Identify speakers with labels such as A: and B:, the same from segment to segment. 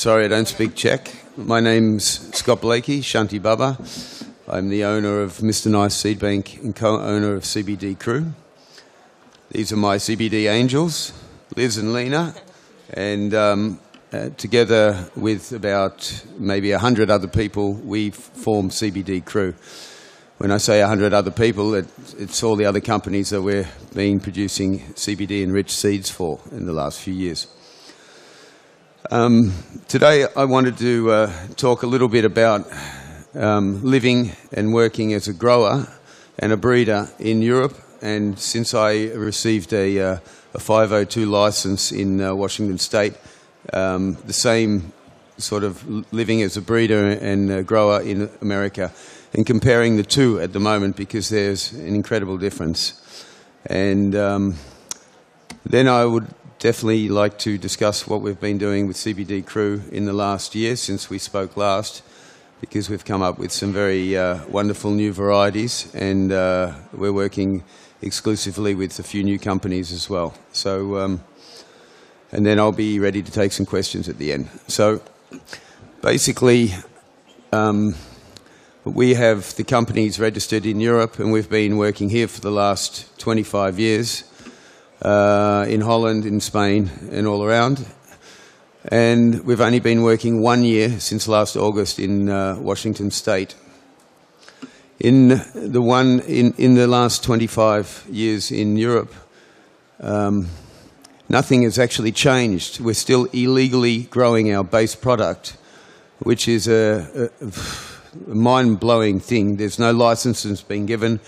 A: sorry I don't speak Czech. My name's Scott Blakey, Shanti Baba. I'm the owner of Mr. Nice Seed Bank and co-owner of CBD Crew. These are my CBD angels, Liz and Lena, and together with about maybe 100 other people, we form CBD Crew. When I say 100 other people, it's all the other companies that we're producing CBD-enriched seeds for in the last few years. Today I wanted to talk a little bit about living and working as a grower and a breeder in Europe. And since I received a 502 license in Washington State, the same sort of living as a breeder and a grower in America, and comparing the two at the moment because there's an incredible difference. And then I would definitely like to discuss what we've been doing with CBD Crew in the last year since we spoke last, because we've come up with some very wonderful new varieties, and we're working exclusively with a few new companies as well. So, and then I'll be ready to take some questions at the end. So basically, we have the companies registered in Europe, and we've been working here for the last 25 years, in Holland, in Spain, and all around. And we've only been working 1 year since last August in Washington State. In the last 25 years in Europe, nothing has actually changed. We're still illegally growing our base product, which is a mind-blowing thing. There's no licenses being given.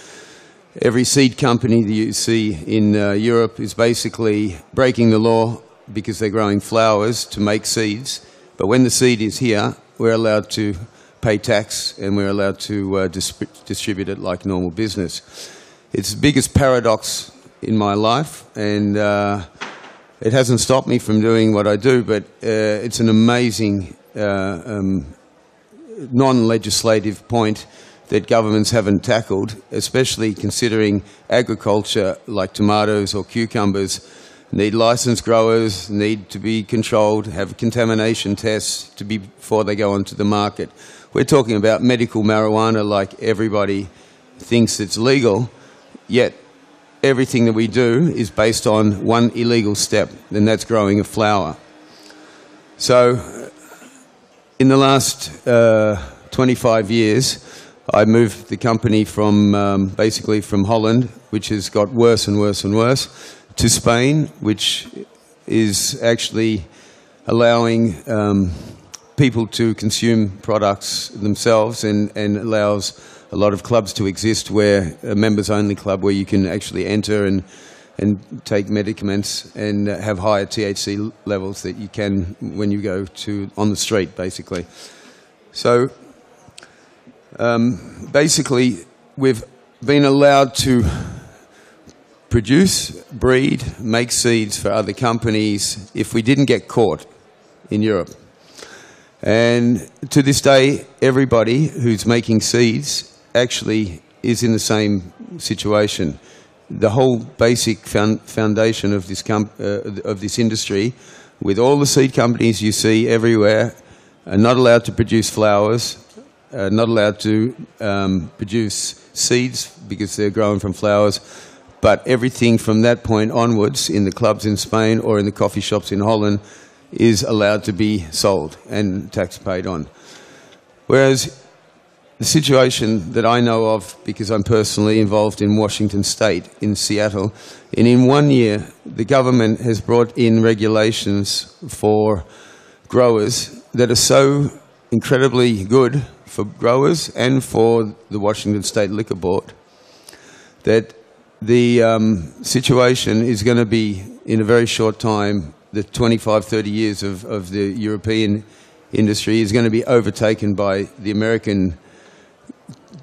A: Every seed company that you see in Europe is basically breaking the law because they're growing flowers to make seeds. But when the seed is here, we're allowed to pay tax and we're allowed to distribute it like normal business. It's the biggest paradox in my life, and it hasn't stopped me from doing what I do, but it's an amazing non-legislative point that governments haven't tackled, especially considering agriculture like tomatoes or cucumbers need licensed growers, need to be controlled, have contamination tests before they go onto the market. We're talking about medical marijuana like everybody thinks it's legal, yet everything that we do is based on one illegal step, and that's growing a flower. So in the last 25 years, I moved the company from basically from Holland, which has got worse and worse and worse, to Spain, which is actually allowing people to consume products themselves, and allows a lot of clubs to exist where a members-only club where you can actually enter and take medicaments and have higher THC levels that you can when you go on the street, basically. So basically, we've been allowed to produce, breed, make seeds for other companies if we didn't get caught in Europe. And to this day, everybody who's making seeds actually is in the same situation. The whole basic foundation of this industry, with all the seed companies you see everywhere, are not allowed to produce flowers, not allowed to produce seeds because they're grown from flowers, but everything from that point onwards in the clubs in Spain or in the coffee shops in Holland is allowed to be sold and tax paid on. Whereas the situation that I know of, because I'm personally involved in Washington State, in Seattle, and in 1 year the government has brought in regulations for growers that are so incredibly good for growers and for the Washington State Liquor Board that the situation is going to be, in a very short time, the 25, 30 years of the European industry is going to be overtaken by the American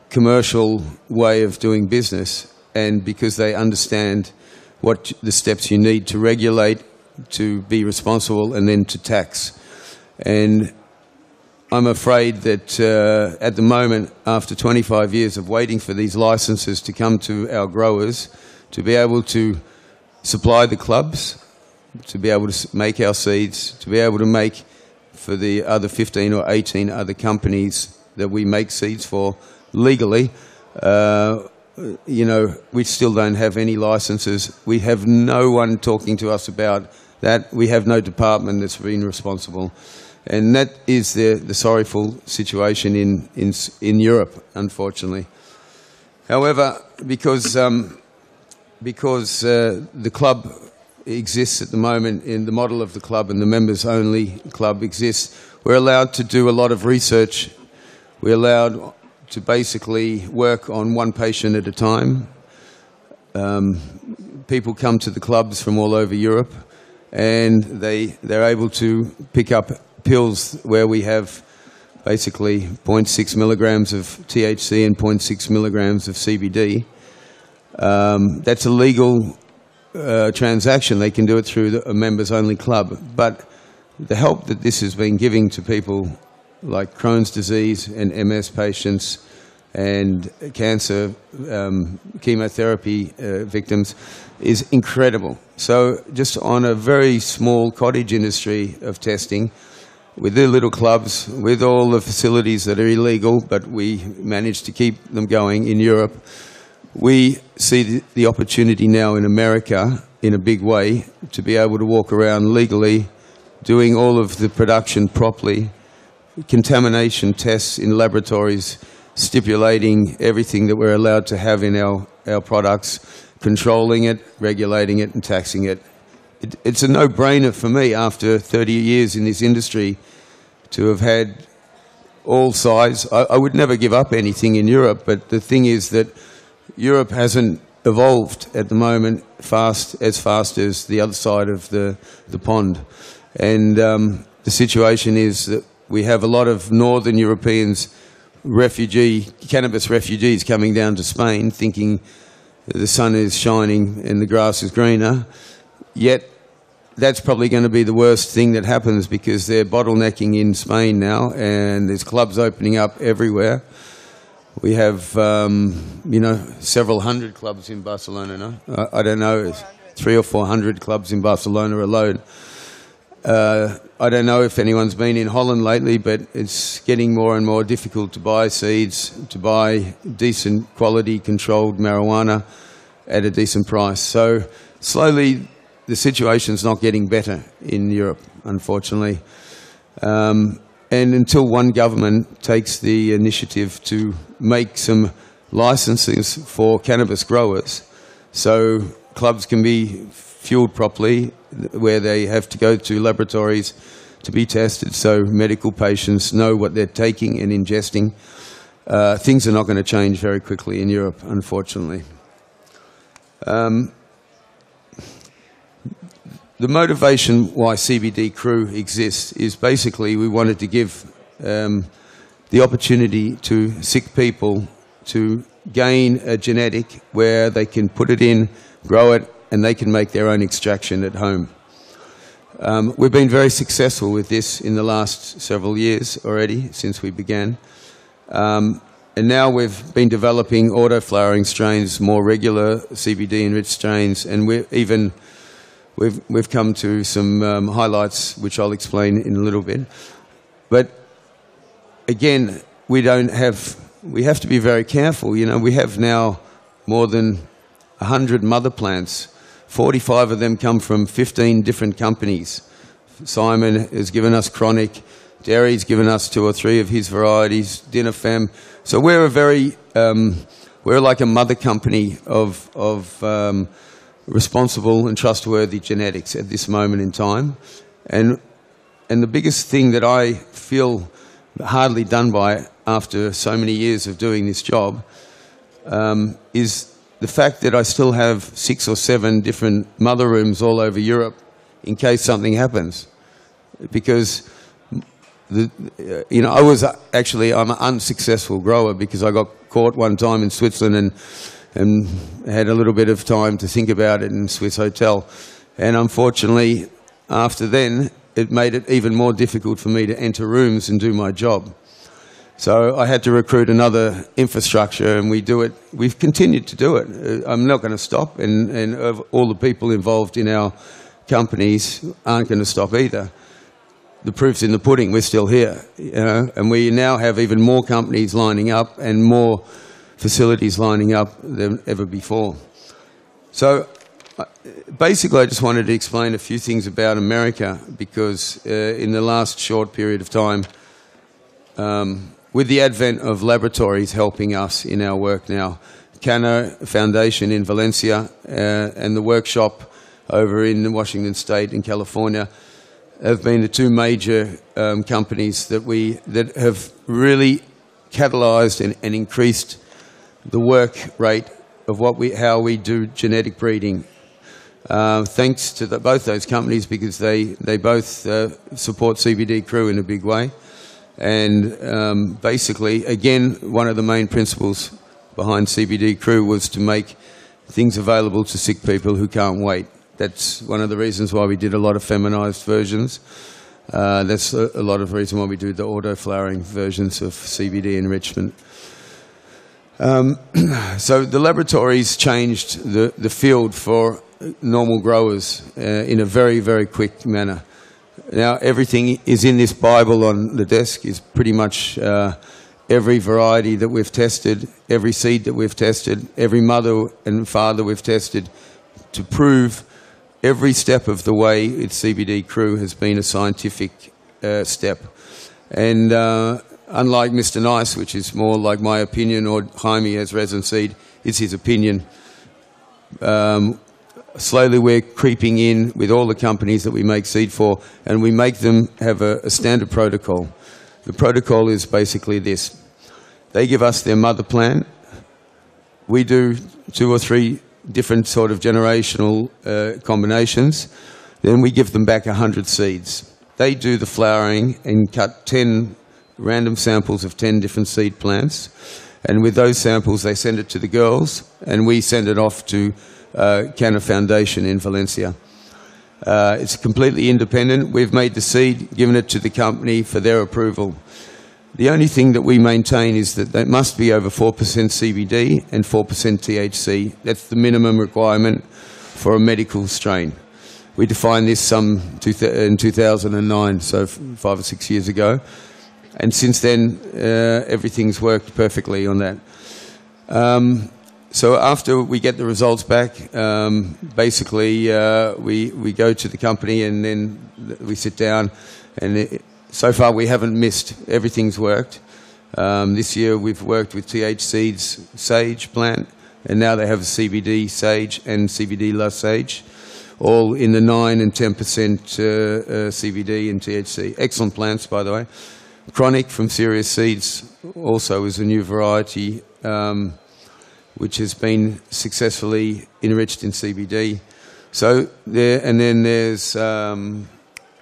A: commercial way of doing business, and because they understand what the steps you need to regulate, to be responsible, and then to tax. And I'm afraid that at the moment, after 25 years of waiting for these licenses to come to our growers, to be able to supply the clubs, to be able to make our seeds, to be able to make for the other 15 or 18 other companies that we make seeds for legally. You know, we still don't have any licenses. We have no one talking to us about that. We have no department that's been responsible. And that is the sorrowful situation in Europe, unfortunately. However, because the club exists at the moment in the model of the club and the members-only club exists, we're allowed to do a lot of research. We're allowed to basically work on one patient at a time. People come to the clubs from all over Europe, and they're able to pick up pills where we have basically 0.6 milligrams of THC and 0.6 milligrams of CBD. That's a legal transaction. They can do it through a members-only club. But the help that this has been giving to people like Crohn's disease and MS patients and cancer, chemotherapy victims is incredible. So just on a very small cottage industry of testing, with the little clubs, with all the facilities that are illegal, but we managed to keep them going in Europe, we see the opportunity now in America in a big way to be able to walk around legally, doing all of the production properly, contamination tests in laboratories, stipulating everything that we're allowed to have in our products, controlling it, regulating it, and taxing it. It's a no-brainer for me after 30 years in this industry to have had all sides. I would never give up anything in Europe, but the thing is that Europe hasn't evolved at the moment as fast as the other side of the pond. And the situation is that we have a lot of Northern Europeans, cannabis refugees coming down to Spain thinking the sun is shining and the grass is greener. Yet that's probably going to be the worst thing that happens because they're bottlenecking in Spain now and there's clubs opening up everywhere. We have, you know, several hundred clubs in Barcelona now. I don't know, 300 or 400 clubs in Barcelona alone. I don't know if anyone's been in Holland lately, but it's getting more and more difficult to buy seeds, to buy decent quality controlled marijuana at a decent price. So slowly the situation's not getting better in Europe, unfortunately. And until one government takes the initiative to make some licenses for cannabis growers so clubs can be fueled properly, where they have to go to laboratories to be tested so medical patients know what they're taking and ingesting, things are not going to change very quickly in Europe, unfortunately. The motivation why CBD Crew exists is basically we wanted to give the opportunity to sick people to gain a genetic where they can put it in, grow it, and they can make their own extraction at home. We've been very successful with this in the last several years already, since we began. And now we've been developing auto-flowering strains, more regular CBD-enriched strains, and we've come to some highlights, which I'll explain in a little bit. But again, we have to be very careful. You know, we have now more than 100 mother plants. 45 of them come from 15 different companies. Simon has given us Chronic. Derry's given us 2 or 3 of his varieties. Dinner Femme. So we're we're like a mother company of responsible and trustworthy genetics at this moment in time. And the biggest thing that I feel hardly done by after so many years of doing this job is the fact that I still have 6 or 7 different mother rooms all over Europe in case something happens. Because, you know, I'm an unsuccessful grower because I got caught one time in Switzerland and had a little bit of time to think about it in a Swiss hotel. And unfortunately, after then, it made it even more difficult for me to enter rooms and do my job. So I had to recruit another infrastructure, and we've continued to do it. I'm not going to stop, and all the people involved in our companies aren't going to stop either. the proof's in the pudding. We're still here, you know, and we now have even more companies lining up and more facilities lining up than ever before. So basically I just wanted to explain a few things about America, because in the last short period of time, with the advent of laboratories helping us in our work now, Canna Foundation in Valencia and the workshop over in Washington State and California have been the two major companies that have really catalyzed and increased the work rate of how we do genetic breeding. Thanks to both those companies, because they both support CBD Crew in a big way. And basically, again, one of the main principles behind CBD Crew was to make things available to sick people who can't wait. That's one of the reasons why we did a lot of feminized versions. That's a lot of reason why we do the auto-flowering versions of CBD enrichment. So the laboratories changed the field for normal growers in a very, very quick manner. Now everything is in this Bible on the desk, is pretty much every variety that we've tested, every seed that we've tested, every mother and father we've tested, to prove every step of the way at CBD Crew has been a scientific step. And unlike Mr. Nice, which is more like my opinion, or Jaime as resin seed, it's his opinion. Slowly we're creeping in with all the companies that we make seed for, and we make them have a standard protocol. The protocol is basically this. They give us their mother plant. We do 2 or 3 different sort of generational combinations. Then we give them back 100 seeds. They do the flowering and cut 10 random samples of 10 different seed plants. And with those samples, they send it to the girls, and we send it off to Canna Foundation in Valencia. It's completely independent. We've made the seed, given it to the company for their approval. The only thing that we maintain is that they must be over 4% CBD and 4% THC. That's the minimum requirement for a medical strain. We defined this in 2009, so 5 or 6 years ago. And since then, everything's worked perfectly on that. So after we get the results back, basically we go to the company, and then we sit down, and so far we haven't missed. Everything's worked. This year we've worked with THC's sage plant, and now they have CBD sage and CBD La Sage, all in the 9 and 10% CBD and THC. Excellent plants, by the way. Chronic from Serious Seeds also is a new variety which has been successfully enriched in CBD. So there, and then there's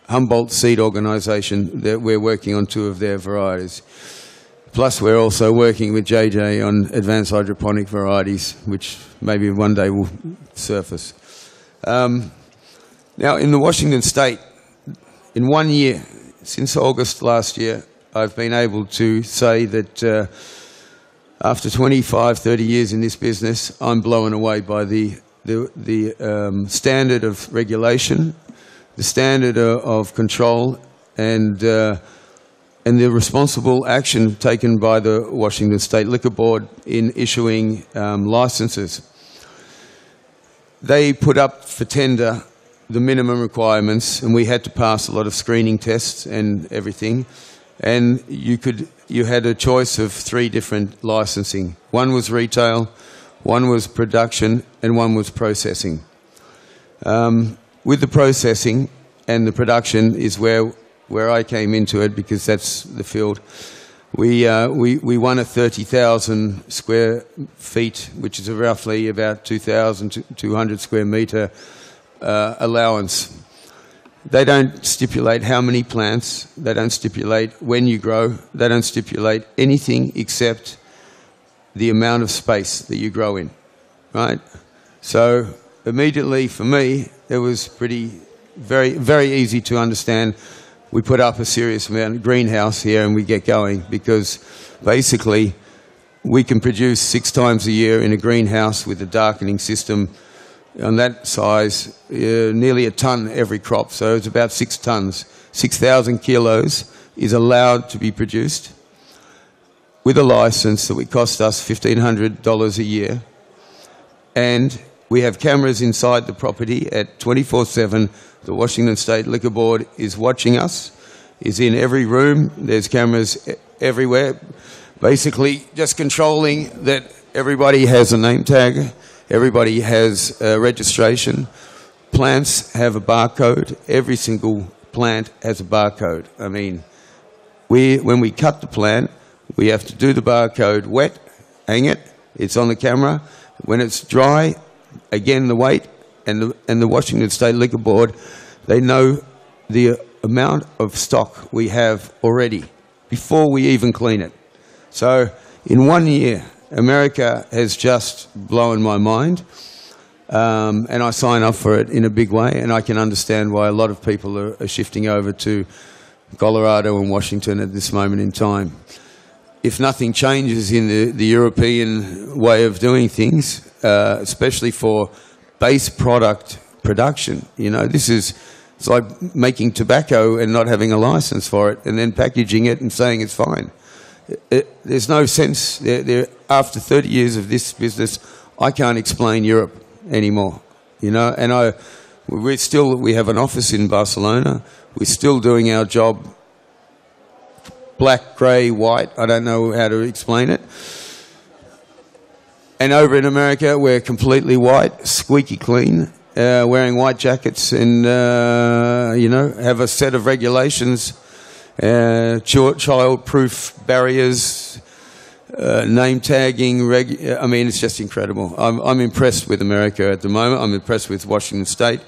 A: Humboldt Seed Organization that we're working on 2 of their varieties. Plus we're also working with JJ on advanced hydroponic varieties, which maybe one day will surface. Now in the Washington State, in 1 year, since August last year, I've been able to say that after 25, 30 years in this business, I'm blown away by the standard of regulation, the standard of control, and the responsible action taken by the Washington State Liquor Board in issuing licenses. They put up for tender the minimum requirements, and we had to pass a lot of screening tests and everything. And you had a choice of 3 different licensing. One was retail, one was production, and one was processing. With the processing and the production is where I came into it, because that's the field. We won a 30,000 square feet, which is roughly about 2,200 square meter allowance. They don't stipulate how many plants, they don't stipulate when you grow, they don't stipulate anything except the amount of space that you grow in, right? So immediately for me, it was very, very easy to understand. We put up a serious amount of greenhouse here and we get going, because basically we can produce 6 times a year in a greenhouse with a darkening system on that size, nearly a ton every crop. So it's about 6 tons. 6,000 kilos is allowed to be produced with a license that would cost us $1,500 a year. And we have cameras inside the property at 24/7. The Washington State Liquor Board is watching us, is in every room. There's cameras everywhere, basically just controlling that everybody has a name tag, everybody has a registration. Plants have a barcode. Every single plant has a barcode. I mean, when we cut the plant, we have to do the barcode wet, hang it, it's on the camera. When it's dry, again the weight, and the Washington State Liquor Board, they know the amount of stock we have already before we even clean it. So in 1 year, America has just blown my mind, and I sign up for it in a big way, and I can understand why a lot of people are shifting over to Colorado and Washington at this moment in time. If nothing changes in the European way of doing things, especially for base product production, you know, it's like making tobacco and not having a license for it, and then packaging it and saying it's fine. There's no sense. After 30 years of this business, I can't explain Europe anymore, you know. And we have an office in Barcelona. We're still doing our job. Black, grey, white. I don't know how to explain it. And over in America, we're completely white, squeaky clean, wearing white jackets, and you know, have a set of regulations, child-proof barriers, name tagging. I mean, it's just incredible. I'm impressed with America at the moment. I'm impressed with Washington State.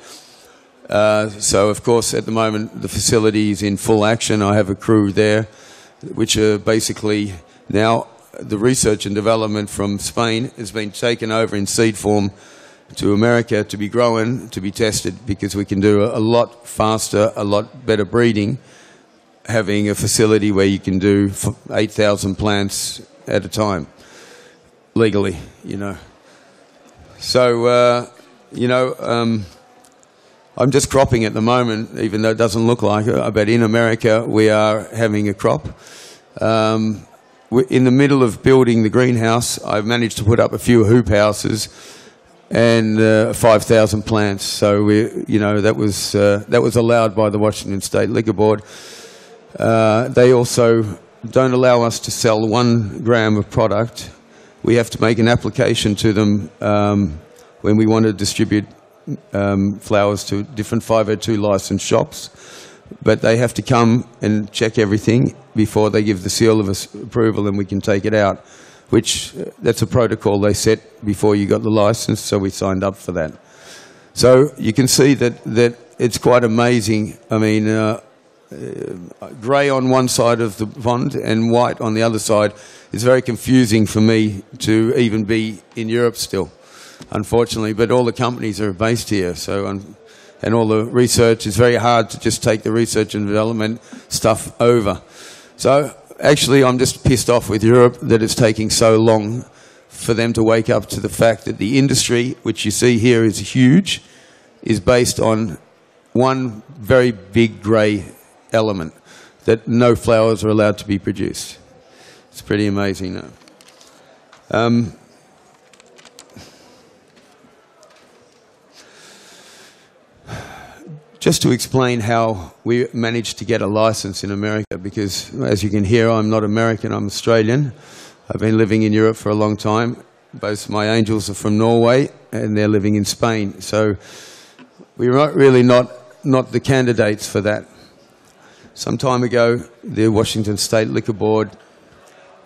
A: So, of course, at the moment, the facility is in full action. I have a crew there, which are basically now the research and development from Spain has been taken over in seed form to America to be grown, to be tested, because we can do a lot faster, a lot better breeding, having a facility where you can do 8,000 plants at a time, legally, you know. So, you know, I'm just cropping at the moment, even though it doesn't look like it, but in America we are having a crop. We're in the middle of building the greenhouse. I've managed to put up a few hoop houses and 5,000 plants. So you know, that was allowed by the Washington State Liquor Board. They also don't allow us to sell 1 gram of product. We have to make an application to them when we want to distribute flowers to different 502 licensed shops, but they have to come and check everything before they give the seal of approval, and we can take it out, which that's a protocol they set before you got the license, so we signed up for that. So you can see that it's quite amazing. I mean, grey on one side of the pond and white on the other side is very confusing for me to even be in Europe still, unfortunately, but all the companies are based here, so and all the research is very hard to just take the research and development stuff over. So actually, I'm just pissed off with Europe that it's taking so long for them to wake up to the fact that the industry, which you see here is huge, is based on one very big grey element, that no flowers are allowed to be produced. It's pretty amazing now. Just to explain how we managed to get a license in America, because as you can hear, I'm not American, I'm Australian. I've been living in Europe for a long time. Both my angels are from Norway and they're living in Spain. So we're really not the candidates for that. Some time ago, the Washington State Liquor Board,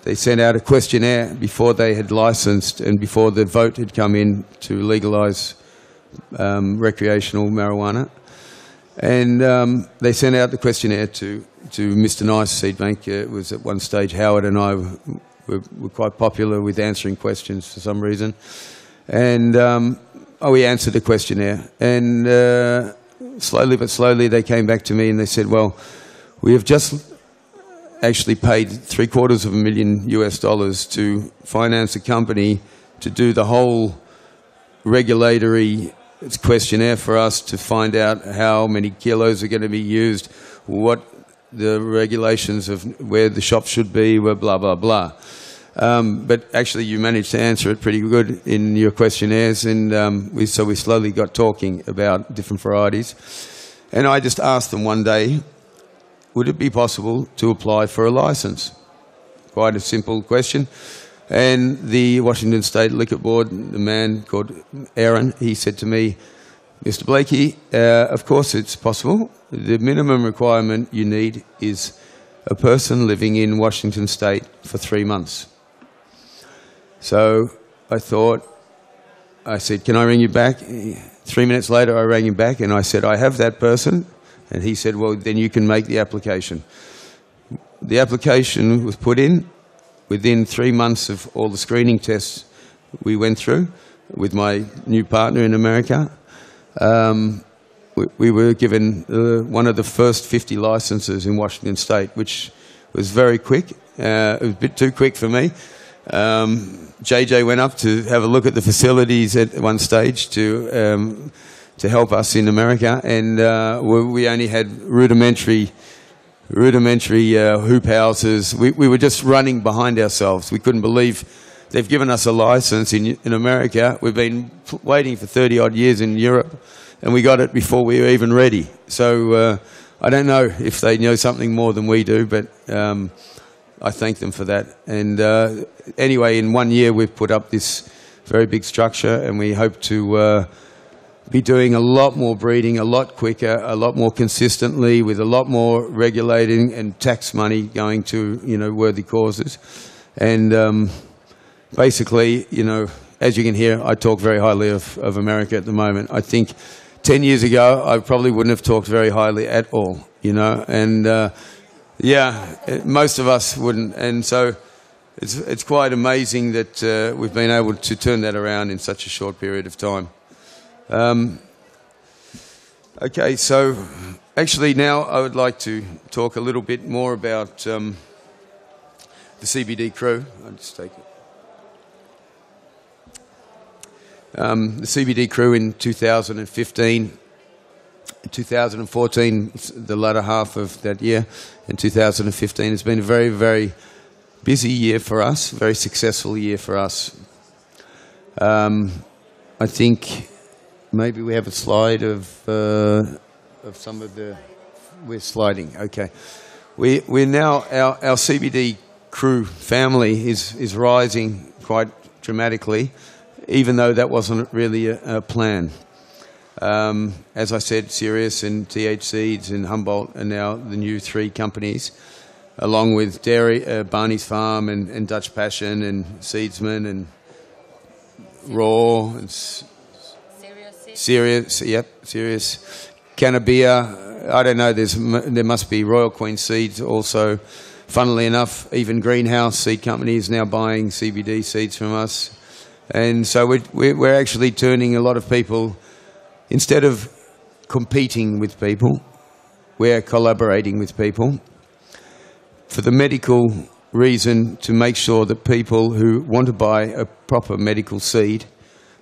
A: they sent out a questionnaire before they had licensed and before the vote had come in to legalize recreational marijuana. And they sent out the questionnaire to Mr. Nice, Seed Bank. It was at one stage Howard and I were quite popular with answering questions for some reason. And we answered the questionnaire. And slowly but slowly they came back to me and they said, well, we have just actually paid $750,000 US to finance a company to do the whole regulatory questionnaire for us to find out how many kilos are going to be used, what the regulations of where the shop should be, blah, blah, blah. But actually you managed to answer it pretty good in your questionnaires, and we slowly got talking about different varieties. And I just asked them one day, would it be possible to apply for a license? Quite a simple question. And the Washington State Liquor Board, the man called Aaron, he said to me, Mr. Blakey, of course it's possible. The minimum requirement you need is a person living in Washington State for 3 months. So I said, can I ring you back? 3 minutes later, I rang him back and I said, I have that person. And he said, well, then you can make the application. The application was put in within 3 months of all the screening tests we went through with my new partner in America. We were given one of the first 50 licenses in Washington State, which was very quick. It was a bit too quick for me. JJ went up to have a look at the facilities at one stage to help us in America, and we only had rudimentary hoop houses. We were just running behind ourselves. We couldn't believe they've given us a license in America. We've been waiting for 30-odd years in Europe, and we got it before we were even ready. So I don't know if they know something more than we do, but I thank them for that. And anyway, in 1 year we've put up this very big structure, and we hope to be doing a lot more breeding, a lot quicker, a lot more consistently, with a lot more regulating and tax money going to, worthy causes. And basically, as you can hear, I talk very highly of America at the moment. I think 10 years ago, I probably wouldn't have talked very highly at all, and most of us wouldn't. And so it's quite amazing that we've been able to turn that around in such a short period of time. Okay, so actually now I would like to talk a little bit more about the CBD Crew. I'll just take it. The CBD Crew in 2015, 2014, the latter half of that year, and 2015 has been a very, very busy year for us, very successful year for us. I think maybe we have a slide of some of the... We're sliding, okay. We're now, our CBD Crew family is rising quite dramatically, even though that wasn't really a plan. As I said, Sirius and TH Seeds and Humboldt are now the new 3 companies, along with Dairy, Barney's Farm and Dutch Passion and Seedsman and Raw and Sirius, yep, Sirius. Cannabia, I don't know, there must be Royal Queen Seeds also. Funnily enough, even Greenhouse Seed Company is now buying CBD seeds from us. And so we're actually turning a lot of people, instead of competing with people, we're collaborating with people for the medical reason, to make sure that people who want to buy a proper medical seed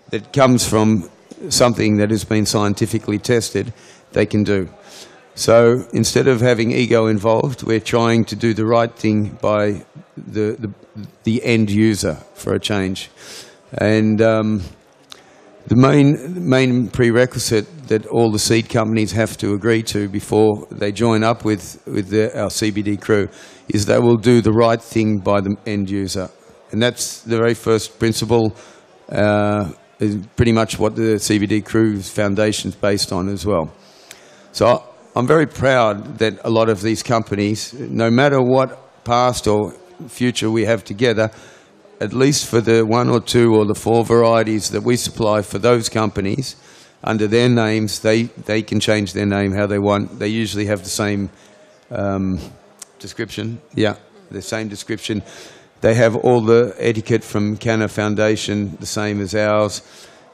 A: that comes from something that has been scientifically tested, they can do. So instead of having ego involved, we're trying to do the right thing by the end user for a change. And the main prerequisite that all the seed companies have to agree to before they join up with our CBD Crew is they will do the right thing by the end user. And that's the very first principle, is pretty much what the CBD Crew's foundation is based on as well. So I'm very proud that a lot of these companies, no matter what past or future we have together, at least for the 1 or 2 or the 4 varieties that we supply for those companies, under their names, they can change their name how they want. They usually have the same description. Yeah, the same description. They have all the etiquette from Canna Foundation, the same as ours.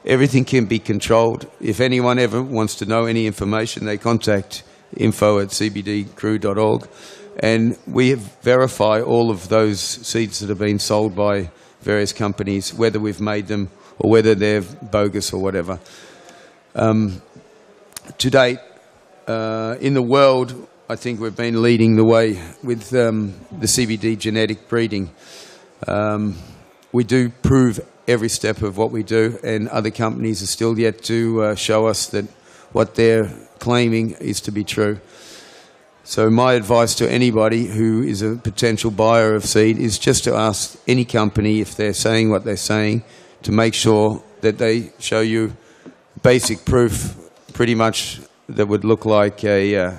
A: Everything can be controlled. If anyone ever wants to know any information, they contact info@cbdcrew.org. And we verify all of those seeds that have been sold by various companies, whether we've made them or whether they're bogus or whatever. To date, in the world, I think we've been leading the way with the CBD genetic breeding. We do prove every step of what we do, and other companies are still yet to show us that what they're claiming is to be true. So my advice to anybody who is a potential buyer of seed is just to ask any company, if they're saying what they're saying, to make sure that they show you basic proof, pretty much that would look like a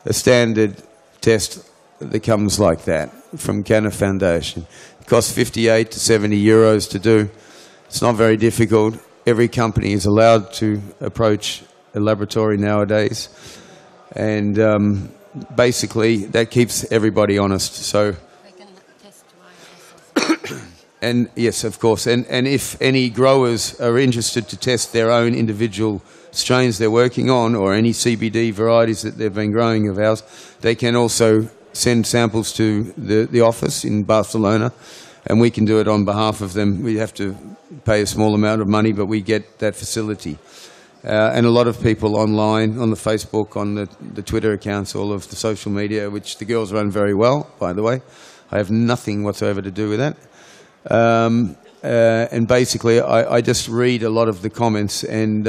A: standard test that comes like that from Cannafest Foundation. It costs 58 to 70 euros to do. It's not very difficult. Every company is allowed to approach a laboratory nowadays. And basically, that keeps everybody honest. So,
B: they can test why.
A: and yes, of course. And if any growers are interested to test their own individual strains they're working on, or any CBD varieties that they've been growing of ours, they can also send samples to the office in Barcelona, and we can do it on behalf of them. We have to pay a small amount of money, but we get that facility. And a lot of people online, on the Facebook, on the Twitter accounts, all of the social media, which the girls run very well, by the way. I have nothing whatsoever to do with that. And basically, I just read a lot of the comments, and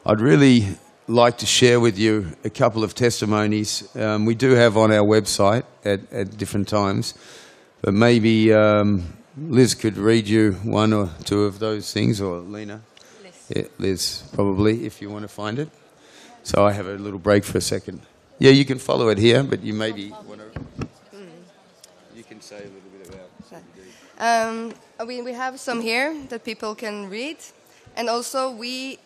A: I'd really like to share with you a couple of testimonies we do have on our website at different times. But maybe Liz could read you one or two of those things, or Lena. Yeah, Liz, probably, if you want to find it. So I have a little break for a second. Yeah, you can follow it here, but you maybe want to... You can say a little bit about...
C: We have some here that people can read. And also we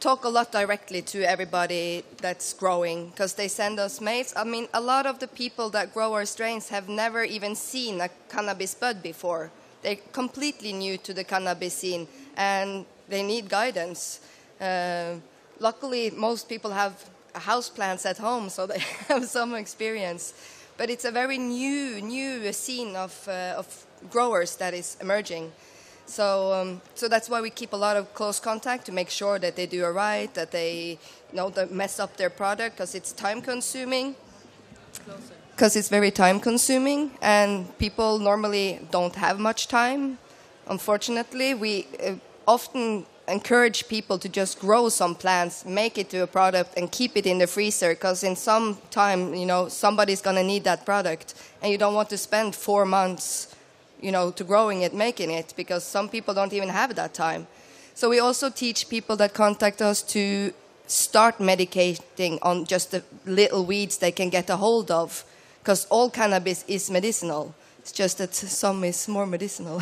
C: talk a lot directly to everybody that's growing, because they send us mails. I mean, a lot of the people that grow our strains have never even seen a cannabis bud before. They're completely new to the cannabis scene, and they need guidance. Luckily, most people have houseplants at home, so they have some experience. But it's a very new scene of growers that is emerging. So that's why we keep a lot of close contact to make sure that they do it right, that they don't mess up their product, because it's time-consuming. Because it's very time-consuming, and people normally don't have much time. Unfortunately, we often encourage people to just grow some plants, make it to a product, and keep it in the freezer, because in some time, somebody's going to need that product, and you don't want to spend 4 months, to growing it, making it, because some people don't even have that time. So we also teach people that contact us to start medicating on just the little weeds they can get a hold of, because all cannabis is medicinal. It's just that some is more medicinal.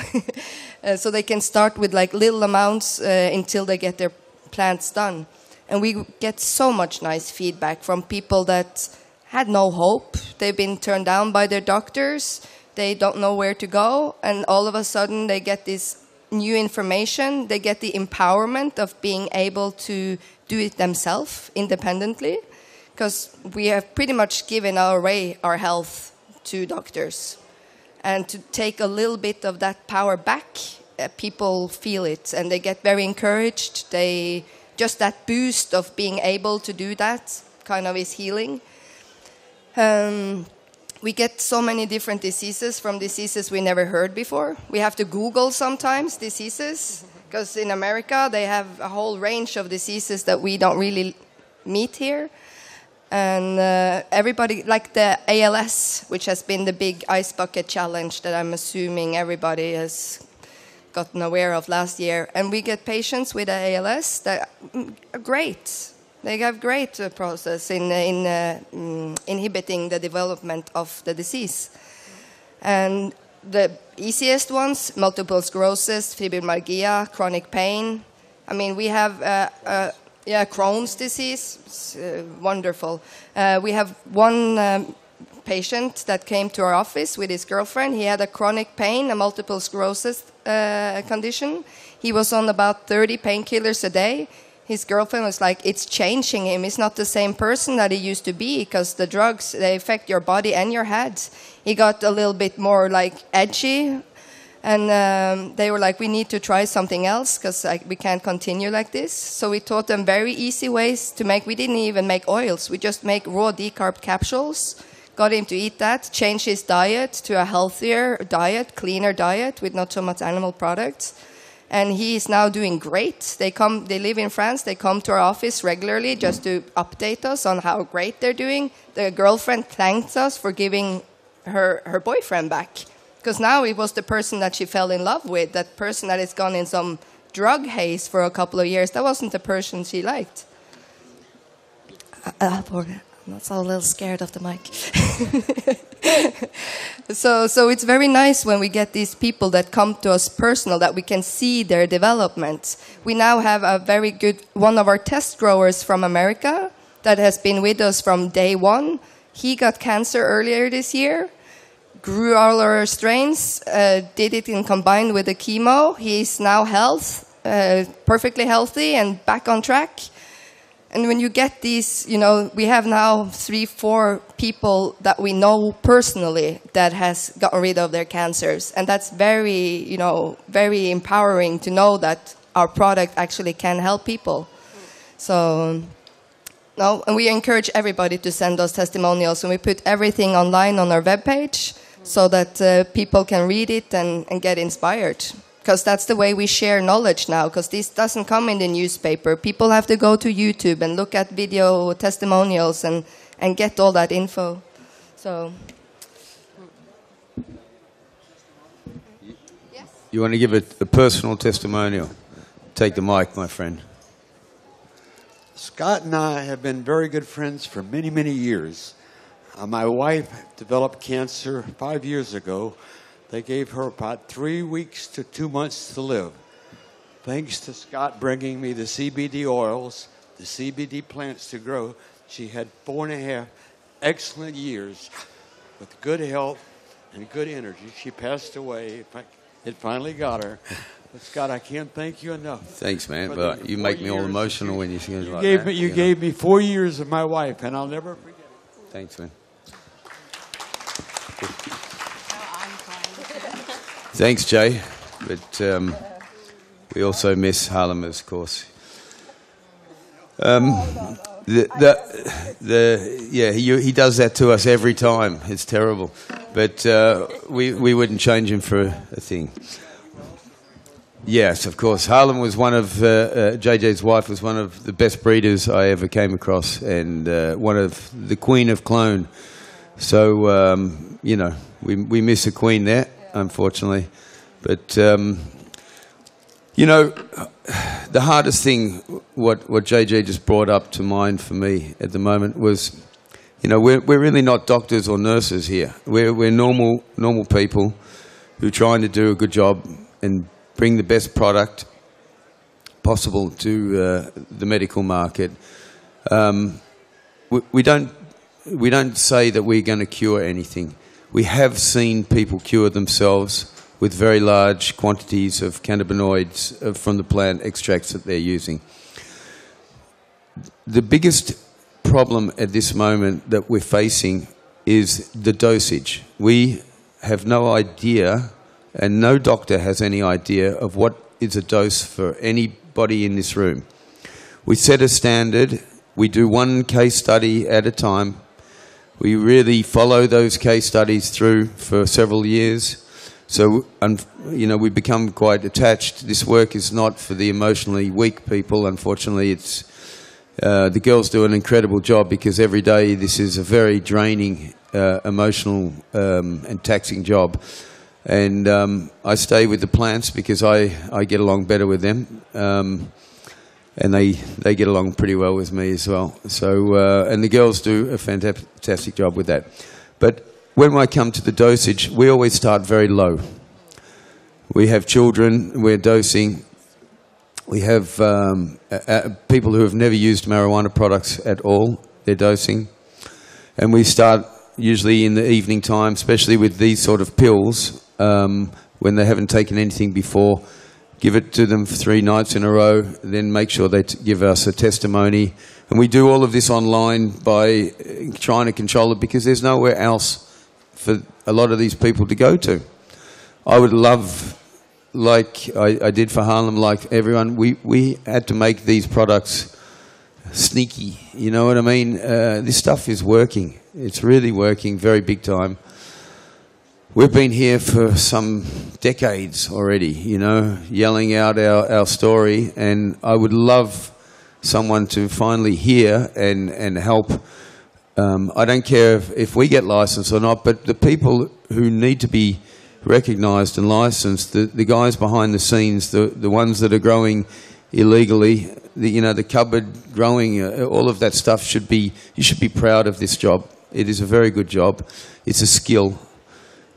C: So they can start with like little amounts until they get their plants done. And we get so much nice feedback from people that had no hope. They've been turned down by their doctors. They don't know where to go. And all of a sudden they get this new information. They get the empowerment of being able to do it themselves independently. Because we have pretty much given away our health to doctors. And to take a little bit of that power back, people feel it, and they get very encouraged. Just that boost of being able to do that kind of is healing. We get so many different diseases from diseases we never heard before. We have to Google sometimes diseases, because in America they have a whole range of diseases that we don't really meet here. And everybody, like the ALS, which has been the big ice bucket challenge that I'm assuming everybody has gotten aware of last year. And we get patients with ALS that are great. They have great process in inhibiting the development of the disease. And the easiest ones, multiple sclerosis, fibromyalgia, chronic pain. I mean, we have... Crohn's disease, it's, wonderful. We have one patient that came to our office with his girlfriend. He had a chronic pain, a multiple sclerosis condition. He was on about 30 painkillers a day. His girlfriend was like, it's changing him. He's not the same person that he used to be, because the drugs, they affect your body and your head. He got a little bit more like edgy. And they were like, we need to try something else because we can't continue like this. So we taught them very easy ways to make. We didn't even make oils. We just make raw decarb capsules. Got him to eat that, change his diet to a healthier diet, cleaner diet with not so much animal products. And he is now doing great. They live in France. They come to our office regularly just to update us on how great they're doing. The girlfriend thanked us for giving her boyfriend back. Because now it was the person that she fell in love with, that person that has gone in some drug haze for a couple of years. That wasn't the person she liked. I'm a little scared of the mic. So it's very nice when we get these people that come to us personal, that we can see their development. We now have a very good, one of our test growers from America that has been with us from day one. He got cancer earlier this year. Grew all our strains, did it combined with the chemo. He's now perfectly healthy and back on track. And when you get these, we have now 3-4 people that we know personally that has gotten rid of their cancers. And that's very, very empowering to know that our product actually can help people. So, and we encourage everybody to send us testimonials. And we put everything online on our webpage, so that people can read it and get inspired. Because that's the way we share knowledge now, because this doesn't come in the newspaper. People have to go to YouTube and look at video testimonials and get all that info. So, yes?
A: You want to give a personal testimonial? Take the mic, my friend.
D: Scott and I have been very good friends for many, many years. My wife developed cancer 5 years ago. They gave her about 3 weeks to 2 months to live. Thanks to Scott bringing me the CBD oils, the CBD plants to grow, she had 4.5 excellent years with good health and good energy. She passed away. It finally got her. But Scott, I can't thank you enough.
A: Thanks, man. But you make me all emotional when you say it like that.
D: You gave me 4 years of my wife, and I'll never forget it.
A: Thanks, man. Thanks, Jay. But we also miss Harlem, of course. He does that to us every time. It's terrible. But we wouldn't change him for a thing. Yes, of course. Harlem was one of JJ's wife was one of the best breeders I ever came across, and one of the queen of clone. So we miss a queen there, unfortunately. But the hardest thing, what JJ just brought up to mind for me at the moment was, we're really not doctors or nurses here. We're normal people who are trying to do a good job and bring the best product possible to the medical market. We don't say that we're going to cure anything. We have seen people cure themselves with very large quantities of cannabinoids from the plant extracts that they're using. The biggest problem at this moment that we're facing is the dosage. We have no idea, and no doctor has any idea of what is a dose for anybody in this room. We set a standard. We do one case study at a time. We really follow those case studies through for several years. So, we become quite attached. This work is not for the emotionally weak people. Unfortunately, it's the girls do an incredible job, because every day this is a very draining, emotional and taxing job. And I stay with the plants because I get along better with them. And they get along pretty well with me as well. So, and the girls do a fantastic job with that. But when I come to the dosage, we always start very low. We have children, we're dosing. We have people who have never used marijuana products at all, they're dosing. And we start usually in the evening time, especially with these sort of pills, when they haven't taken anything before. Give it to them for 3 nights in a row, then make sure they give us a testimony. And we do all of this online by trying to control it, because there's nowhere else for a lot of these people to go to. I would love, like I did for Harlem, like everyone, we had to make these products sneaky. You know what I mean? This stuff is working. It's really working, very big time. We've been here for some decades already, you know, yelling out our story, and I would love someone to finally hear and help. I don't care if we get licensed or not, but the people who need to be recognised and licensed, the guys behind the scenes, the ones that are growing illegally, the cupboard growing, all of that stuff you should be proud of this job. It is a very good job. It's a skill.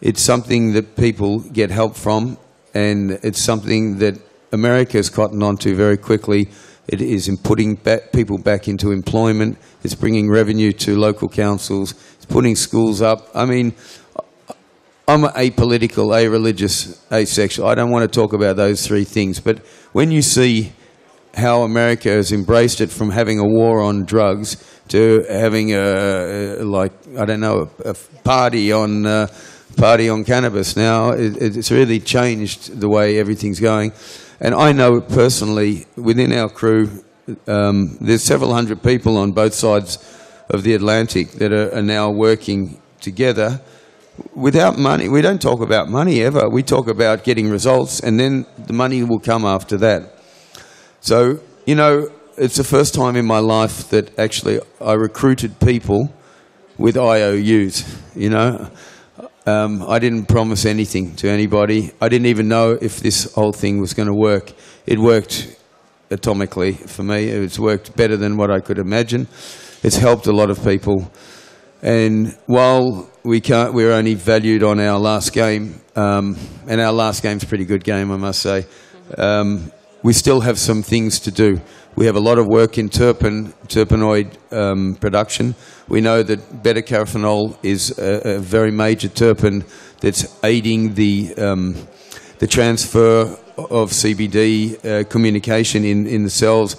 A: It's something that people get help from, and it's something that America has cottoned onto very quickly. It is in putting people back into employment. It's bringing revenue to local councils. It's putting schools up. I mean, I'm apolitical, a-religious, asexual. I don't want to talk about those three things. But when you see how America has embraced it from having a war on drugs to having a party on cannabis now, it's really changed the way everything's going. And I know personally, within our crew, there's several hundred people on both sides of the Atlantic that are now working together without money. We don't talk about money ever. We talk about getting results, and then the money will come after that. So, you know, it's the first time in my life that actually I recruited people with IOUs, you know. I didn't promise anything to anybody. I didn't even know if this whole thing was going to work. It worked atomically for me. It's worked better than what I could imagine. It's helped a lot of people. And while we're only valued on our last game, and our last game's a pretty good game, I must say, we still have some things to do. We have a lot of work in terpenoid production. We know that beta-carothenol is a very major terpene that's aiding the transfer of CBD communication in the cells.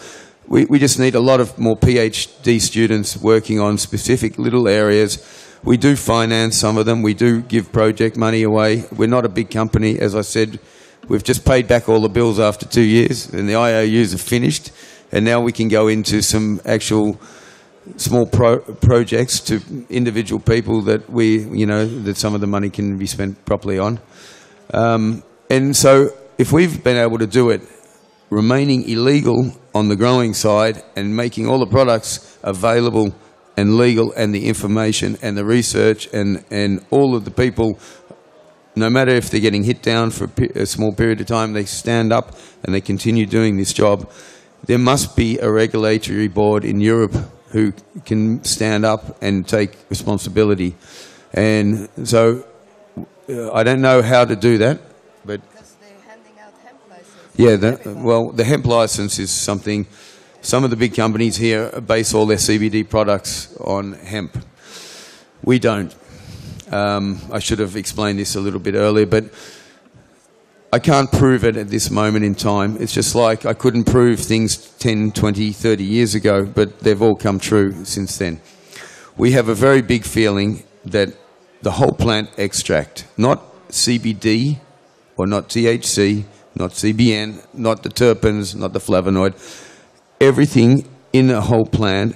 A: We just need a lot of more PhD students working on specific little areas. We do finance some of them. We do give project money away. We're not a big company, as I said. We've just paid back all the bills after 2 years, and the IOUs are finished. And now we can go into some actual small projects to individual people that that some of the money can be spent properly on. And so if we've been able to do it, remaining illegal on the growing side and making all the products available and legal, and the information and the research and all of the people, no matter if they're getting hit down for a small period of time, they stand up and they continue doing this job. There must be a regulatory board in Europe who can stand up and take responsibility. And so I don't know how to do that, but...
C: Because they're handing out hemp licenses.
A: Yeah, the hemp license is something... Some of the big companies here base all their CBD products on hemp. We don't. I should have explained this a little bit earlier, but I can't prove it at this moment in time. It's just like I couldn't prove things 10, 20, 30 years ago, but they've all come true since then. We have a very big feeling that the whole plant extract, not CBD or not THC, not CBN, not the terpenes, not the flavonoid, everything in the whole plant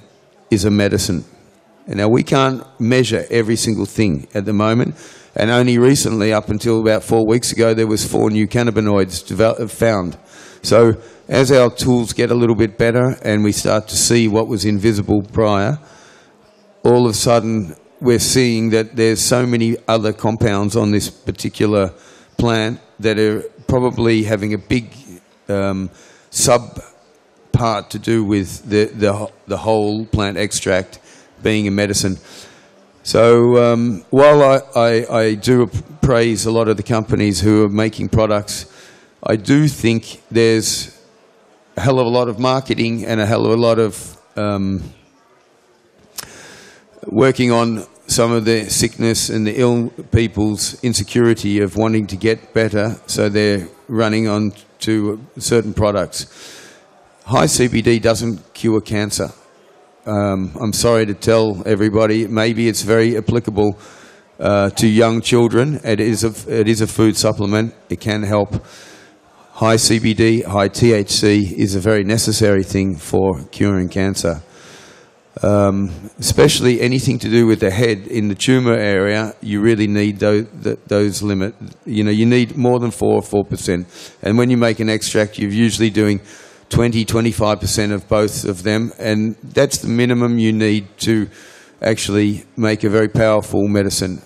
A: is a medicine. And now we can't measure every single thing at the moment. And only recently, up until about 4 weeks ago, there was 4 new cannabinoids found. So as our tools get a little bit better and we start to see what was invisible prior, all of a sudden we're seeing that there's so many other compounds on this particular plant that are probably having a big sub-part to do with the whole plant extract being a medicine. So while I do praise a lot of the companies who are making products, I do think there's a hell of a lot of marketing and a hell of a lot of working on some of the sickness and the ill people's insecurity of wanting to get better, so they're running on to certain products. High CBD doesn't cure cancer. I'm sorry to tell everybody, maybe it's very applicable to young children. It is a food supplement. It can help. High CBD, high THC is a very necessary thing for curing cancer. Especially anything to do with the head in the tumor area, you really need those limit. You know, you need more than 4%. And when you make an extract, you're usually doing 20-25% of both of them, and that's the minimum you need to actually make a very powerful medicine.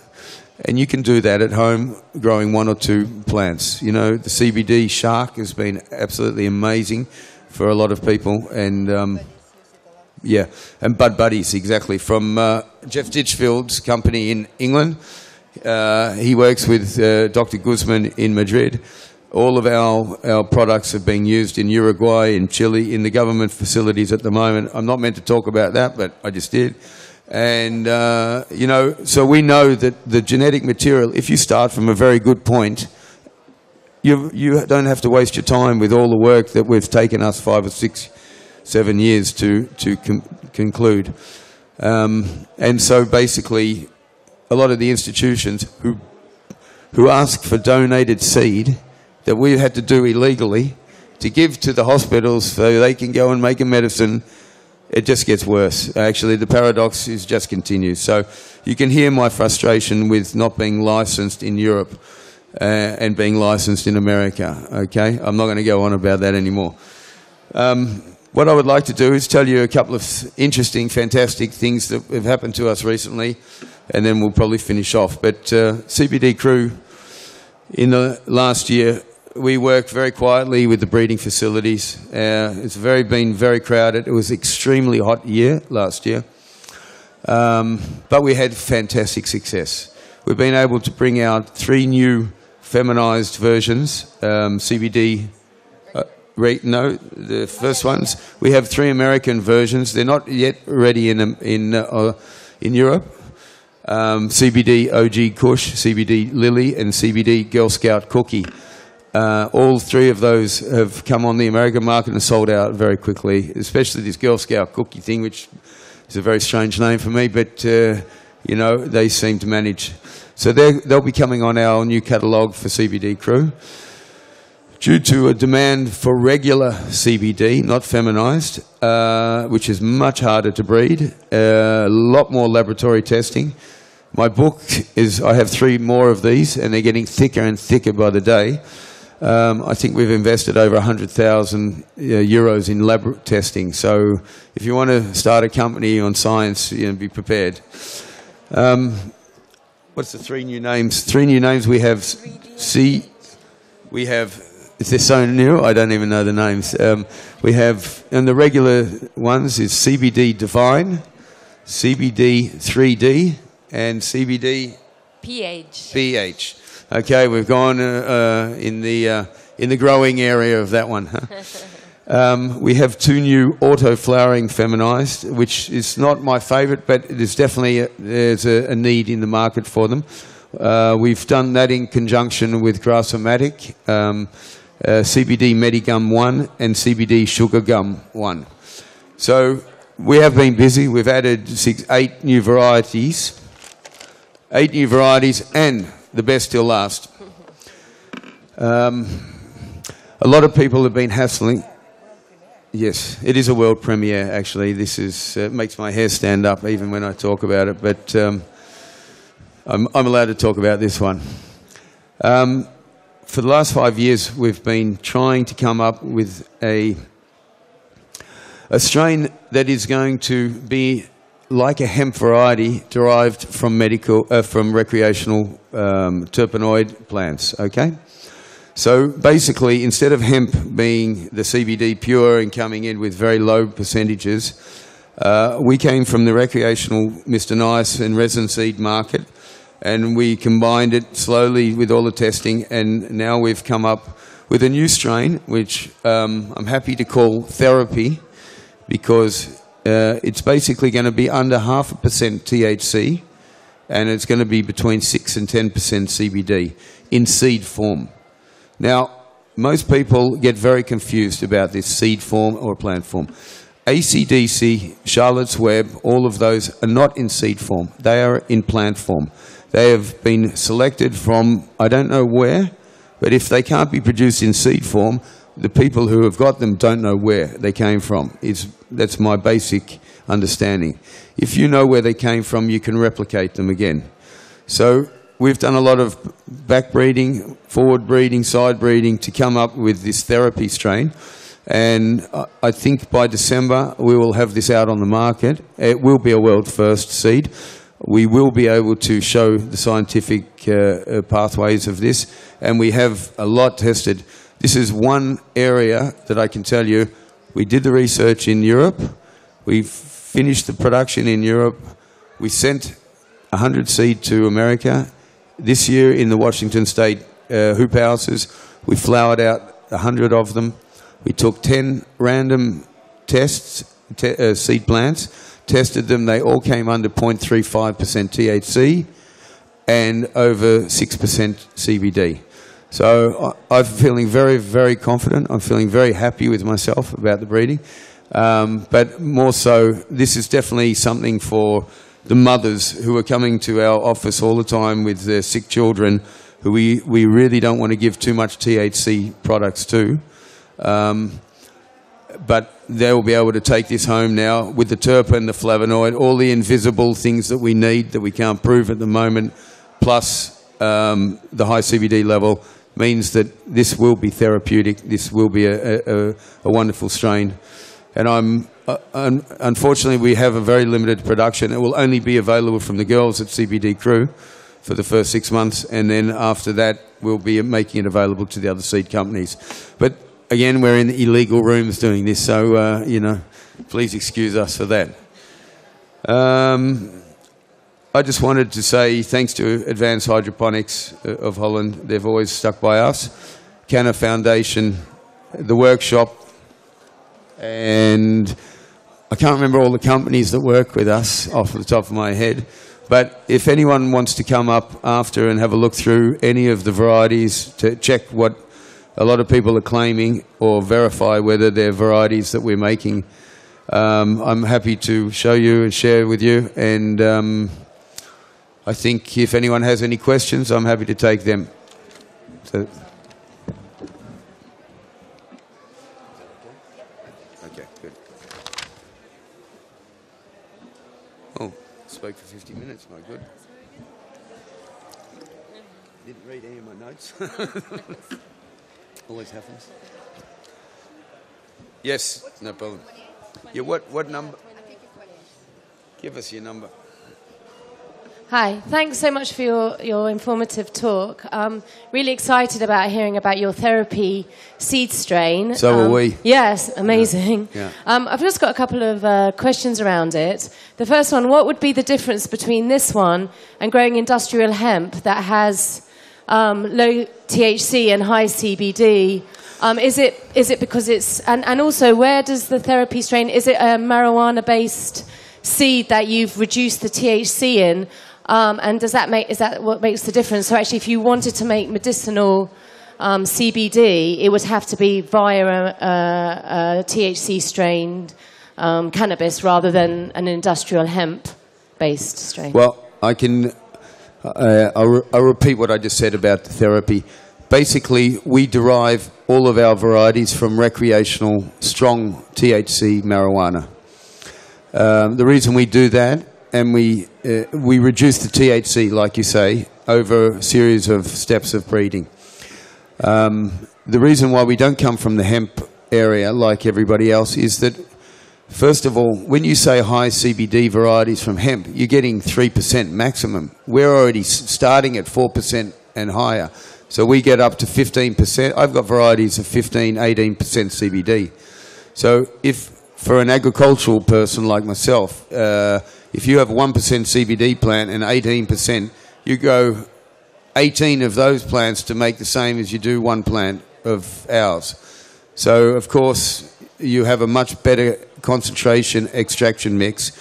A: And you can do that at home, growing 1 or 2 plants. You know, the CBD shark has been absolutely amazing for a lot of people, and yeah, and Bud Buddies, exactly, from Jeff Ditchfield's company in England. He works with Dr. Guzman in Madrid. All of our products are being used in Uruguay, in Chile, in the government facilities at the moment. I'm not meant to talk about that, but I just did. And, you know, so we know that the genetic material, if you start from a very good point, you don't have to waste your time with all the work that we've taken us 5 or 6, 7 years to conclude. And so basically, a lot of the institutions who ask for donated seed that we had to do illegally to give to the hospitals so they can go and make a medicine, it just gets worse. Actually, the paradox is just continues. So you can hear my frustration with not being licensed in Europe and being licensed in America, okay? I'm not going to go on about that anymore. What I would like to do is tell you a couple of interesting, fantastic things that have happened to us recently, and then we'll probably finish off. But CBD Crew, in the last year, we worked very quietly with the breeding facilities. It's been very crowded. It was an extremely hot year last year. But we had fantastic success. We've been able to bring out 3 new feminized versions, CBD. The first ones. We have 3 American versions. They're not yet ready in Europe. CBD OG Kush, CBD Lily, and CBD Girl Scout Cookie. All 3 of those have come on the American market and sold out very quickly, especially this Girl Scout Cookie thing, which is a very strange name for me, but, you know, they seem to manage. So they'll be coming on our new catalogue for CBD Crew. Due to a demand for regular CBD, not feminized, which is much harder to breed, a lot more laboratory testing. My book is, I have 3 more of these, and they're getting thicker and thicker by the day. I think we've invested over 100,000 euros in lab testing. So if you want to start a company on science, you know, be prepared. What's the 3 new names? 3 new names. We have we have, is this so new? I don't even know the names. We have, and the regular ones is CBD Divine, CBD 3D, and CBD PH. Okay, we've gone in the growing area of that one. Huh? We have 2 new auto-flowering feminized, which is not my favorite, but it is definitely there's a need in the market for them. We've done that in conjunction with Grassomatic, CBD Medigum 1 and CBD Sugar Gum 1. So we have been busy. We've added 8 new varieties. 8 new varieties, and the best still last. A lot of people have been hassling. Yes, it is a world premiere, actually. This is makes my hair stand up even when I talk about it, but I'm allowed to talk about this one. For the last 5 years, we've been trying to come up with a strain that is going to be like a hemp variety derived from recreational terpenoid plants, okay? So basically, instead of hemp being the CBD pure and coming in with very low percentages, we came from the recreational Mr. Nice and resin seed market, and we combined it slowly with all the testing, and now we've come up with a new strain, which I'm happy to call Therapy, because it's basically going to be under 0.5% THC, and it's going to be between 6 and 10% CBD in seed form. Now, most people get very confused about this seed form or plant form. ACDC, Charlotte's Web, all of those are not in seed form. They are in plant form. They have been selected from, I don't know where, but if they can't be produced in seed form, the people who have got them don't know where they came from. That's my basic understanding. If you know where they came from, you can replicate them again. So we've done a lot of back breeding, forward breeding, side breeding to come up with this therapy strain. And I think by December we will have this out on the market. It will be a world first seed. We will be able to show the scientific pathways of this, and we have a lot tested. This is one area that I can tell you, we did the research in Europe, we finished the production in Europe, we sent 100 seed to America. This year in the Washington State hoop houses, we flowered out 100 of them. We took 10 random tests, seed plants, tested them, they all came under 0.35% THC and over 6% CBD. So I'm feeling very, very confident. I'm feeling very happy with myself about the breeding. But more so, this is definitely something for the mothers who are coming to our office all the time with their sick children, who we really don't want to give too much THC products to. But they will be able to take this home now with the terpene, the flavonoid, all the invisible things that we need that we can't prove at the moment, plus the high CBD level, means that this will be therapeutic. This will be a wonderful strain. And unfortunately, we have a very limited production. It will only be available from the girls at CBD Crew for the first 6 months, and then after that, we'll be making it available to the other seed companies. But again, we're in illegal rooms doing this, so, you know, please excuse us for that. I just wanted to say thanks to Advanced Hydroponics of Holland. They've always stuck by us. Canna Foundation, the workshop, and I can't remember all the companies that work with us off the top of my head. But if anyone wants to come up after and have a look through any of the varieties to check what a lot of people are claiming or verify whether they're varieties that we're making, I'm happy to show you and share with you. And I think if anyone has any questions, I'm happy to take them. So, okay, good. Oh, spoke for 50 minutes, my good. Didn't read any of my notes. Always happens. Yes, no problem. Yeah, what number? Give us your number.
E: Hi, thanks so much for your informative talk. Really excited about hearing about your therapy seed strain.
A: So are we.
E: Yes, amazing.
A: Yeah.
E: I've just got a couple of questions around it. The first one, what would be the difference between this one and growing industrial hemp that has low THC and high CBD? Is it because it's... And also, where does the therapy strain... Is it a marijuana-based seed that you've reduced the THC in? And is that what makes the difference? So actually, if you wanted to make medicinal CBD, it would have to be via a THC-strained cannabis rather than an industrial hemp-based strain.
A: Well, I'll repeat what I just said about the therapy. Basically, we derive all of our varieties from recreational, strong THC marijuana. The reason we do that, and we reduce the THC, like you say, over a series of steps of breeding. The reason why we don't come from the hemp area like everybody else is that, first of all, when you say high CBD varieties from hemp, you're getting 3% maximum. We're already starting at 4% and higher. So we get up to 15%. I've got varieties of 15, 18% CBD. So if, for an agricultural person like myself, if you have 1% CBD plant and 18%, you go 18 of those plants to make the same as you do one plant of ours. So, of course, you have a much better concentration extraction mix,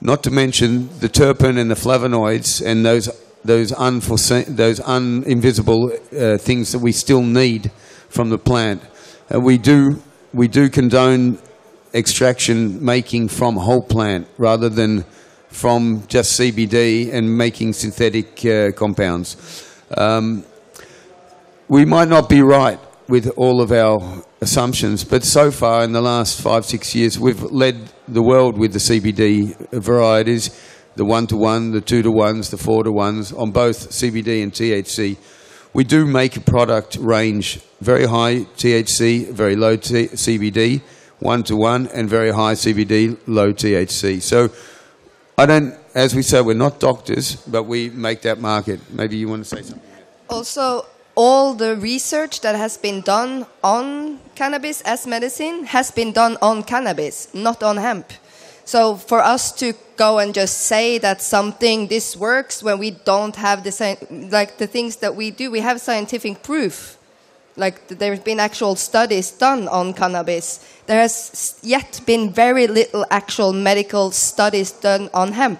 A: not to mention the terpene and the flavonoids and those invisible things that we still need from the plant. We do condone extraction making from whole plant rather than from just CBD and making synthetic compounds. We might not be right with all of our assumptions, but so far in the last 5-6 years, we've led the world with the CBD varieties, the 1-to-1, the 2-to-1s, the 4-to-1s, on both CBD and THC. We do make a product range, very high THC, very low CBD, 1-to-1, and very high CBD, low THC. So I don't, as we say, we're not doctors, but we make that market. Maybe you want to say something?
C: Also, all the research that has been done on cannabis as medicine has been done on cannabis, not on hemp. So for us to go and just say that this works when we don't have the things that we do, we have scientific proof. Like there's been actual studies done on cannabis. There has yet been very little actual medical studies done on hemp.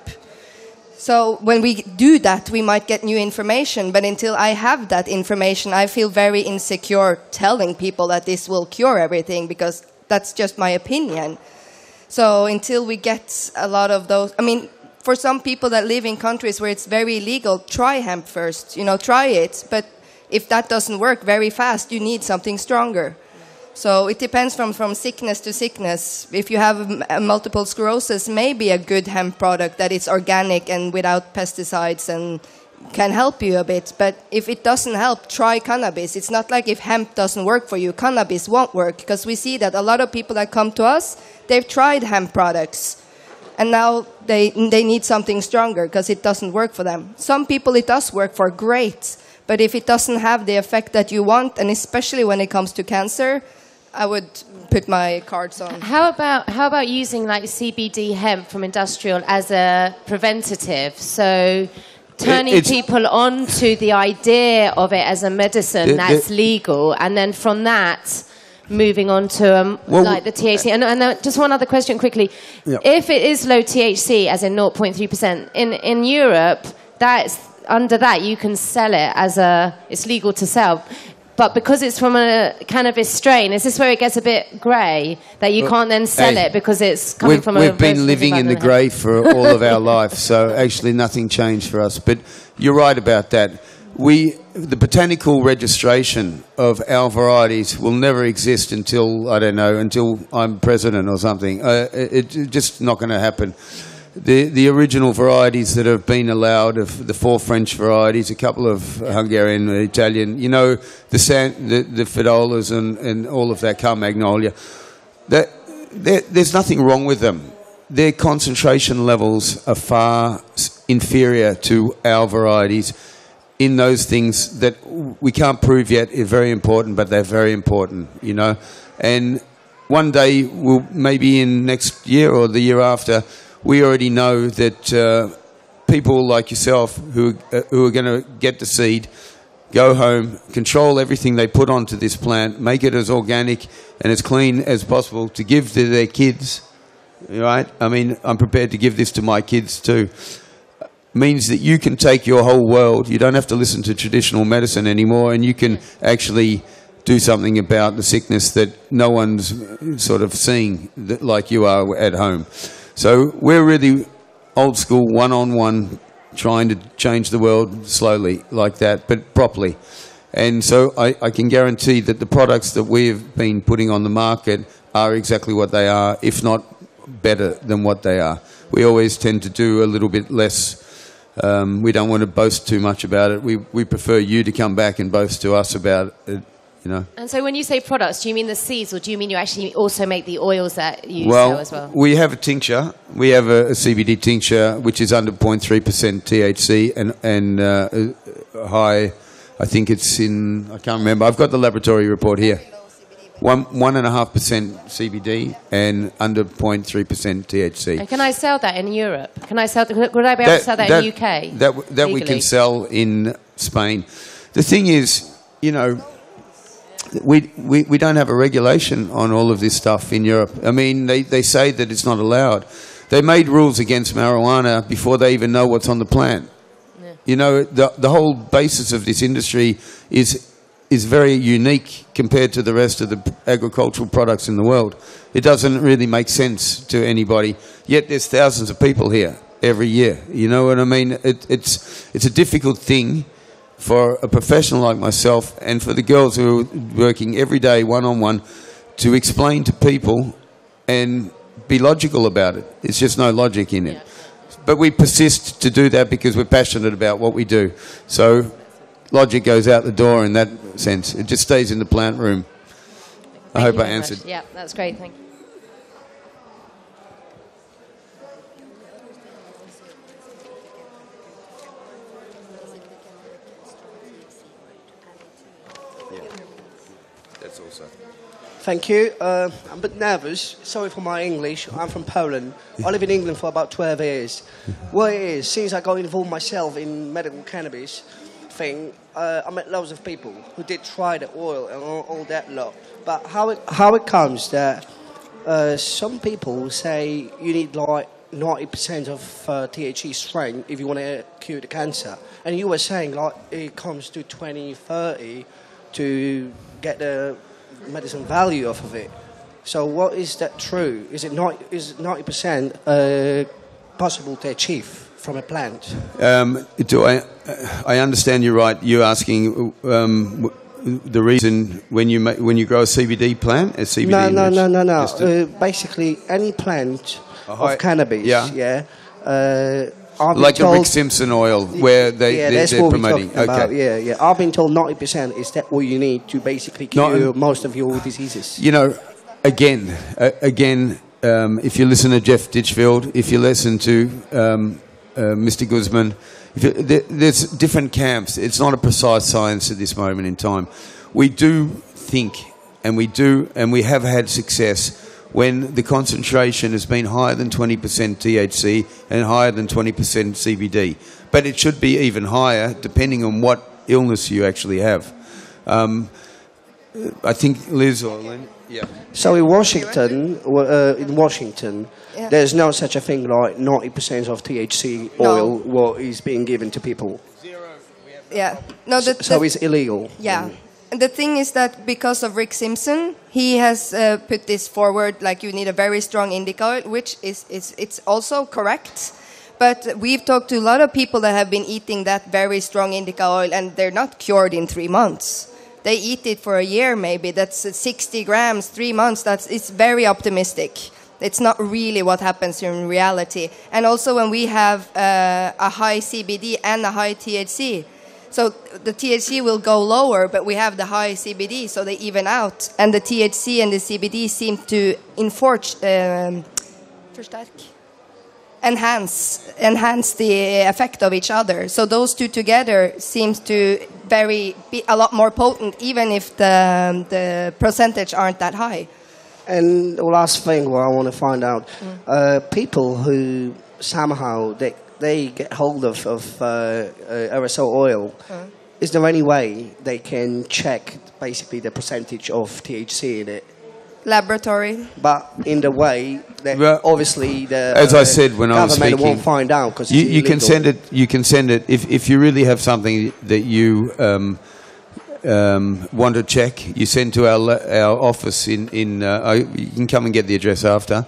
C: So when we do that, we might get new information. But until I have that information, I feel very insecure telling people that this will cure everything, because that's just my opinion. So until we get a lot of those, I mean, for some people that live in countries where it's very illegal, try hemp first, try it. But if that doesn't work very fast, you need something stronger. So it depends from sickness to sickness. If you have multiple sclerosis, maybe a good hemp product that is organic and without pesticides and can help you a bit. But if it doesn't help, try cannabis. It's not like if hemp doesn't work for you, cannabis won't work. Because we see that a lot of people that come to us, they've tried hemp products. And now they need something stronger because it doesn't work for them. Some people it does work for, great. But if it doesn't have the effect that you want, and especially when it comes to cancer, I would put my cards on.
E: How about using like CBD hemp from industrial as a preventative? So turning people on to the idea of it as a medicine that's legal, and then from that moving on to like the THC. And just one other question quickly. Yep. If it is low THC, as in 0.3%, in Europe, under that you can sell it it's legal to sell. But because it's from a cannabis strain, is this where it gets a bit grey, that you can't then sell it because it's coming from a...
A: We've been living in the grey for all of our life, so actually nothing changed for us. But you're right about that. The botanical registration of our varieties will never exist until I'm president or something. It's just not going to happen. The original varieties that have been allowed, of the 4 French varieties, a couple of Hungarian, Italian, the Fedolas and all of that, Carmagnolia, there's nothing wrong with them. Their concentration levels are far inferior to our varieties in those things that we can't prove yet are very important, but they're very important, And one day, maybe in next year or the year after, we already know that people like yourself who are going to get the seed, go home, control everything they put onto this plant, make it as organic and as clean as possible to give to their kids, right? I mean, I'm prepared to give this to my kids too. Means that you can take your whole world, you don't have to listen to traditional medicine anymore, and you can actually do something about the sickness that no one's sort of seeing like you are at home. So we're really old school, one-on-one, trying to change the world slowly like that, but properly. And so I can guarantee that the products that we've been putting on the market are exactly what they are, if not better than what they are. We always tend to do a little bit less. We don't want to boast too much about it. We prefer you to come back and boast to us about it.
E: And so when you say products, do you mean the seeds, or do you mean you actually also make the oils that you sell as well?
A: We have a tincture. We have a CBD tincture, which is under 0.3% THC and high, I think it's I can't remember. I've got the laboratory report here. 1.5% CBD and under 0.3% THC.
E: And can I sell that in Europe? Would I be able to sell that in the UK?
A: That we can sell in Spain. The thing is, we don't have a regulation on all of this stuff in Europe. I mean, they say that it's not allowed. They made rules against marijuana before they even know what's on the plant. Yeah. The whole basis of this industry is very unique compared to the rest of the agricultural products in the world. It doesn't really make sense to anybody. Yet there's thousands of people here every year. You know what I mean? It's a difficult thing for a professional like myself and for the girls who are working every day one-on-one to explain to people and be logical about it. It's just no logic in it. Yeah. But we persist to do that because we're passionate about what we do. So logic goes out the door in that sense. It just stays in the plant room. I hope I answered.
E: Yeah, that's great. Thank you.
A: That's also.
F: Thank you. I'm a bit nervous. Sorry for my English. I'm from Poland. I live in England for about 12 years. What it is, since I got involved myself in medical cannabis thing, I met loads of people who did try the oil and all that lot. But how it comes that some people say you need like 90% of THC strain if you want to cure the cancer. And you were saying like it comes to 20, 30 to get the medicine value off of it. So what is that true? Is 90% possible to achieve from a plant?
A: I understand you're right. You're asking the reason when you grow a CBD plant, a CBD.
F: No. Basically, any plant of cannabis. Yeah.
A: Like the Rick Simpson oil, where they're promoting.
F: Okay. Yeah. I've been told 90% is that all you need to basically cure most of your diseases.
A: You know, again, if you listen to Jeff Ditchfield, if you listen to Mr. Guzman, there's different camps. It's not a precise science at this moment in time. We do think, and we have had success when the concentration has been higher than 20% THC and higher than 20% CBD. But it should be even higher depending on what illness you actually have. I think Liz or Lynn? Yeah.
F: So in Washington, there's no such a thing like 90% of THC oil what is being given to people.
C: Yeah. No.
F: So it's illegal.
C: Yeah. And the thing is that because of Rick Simpson, he has put this forward, like you need a very strong indica oil, which it's also correct. But we've talked to a lot of people that have been eating that very strong indica oil, and they're not cured in 3 months. They eat it for a year maybe. That's 60 grams, 3 months. It's very optimistic. It's not really what happens in reality. And also when we have a high CBD and a high THC, so the THC will go lower, but we have the high CBD, so they even out. And the THC and the CBD seem to enhance the effect of each other. So those two together seems to be a lot more potent, even if the percentage aren't that high.
F: And the last thing what I want to find out, people who somehow they get hold of aerosol oil, is there any way they can check basically the percentage of THC in it?
C: Laboratory.
F: But in the way that obviously the
A: as I said when I was speaking,
F: government won't find out because
A: you can send it. You can send it if you really have something that you want to check. You send to our office in you can come and get the address after.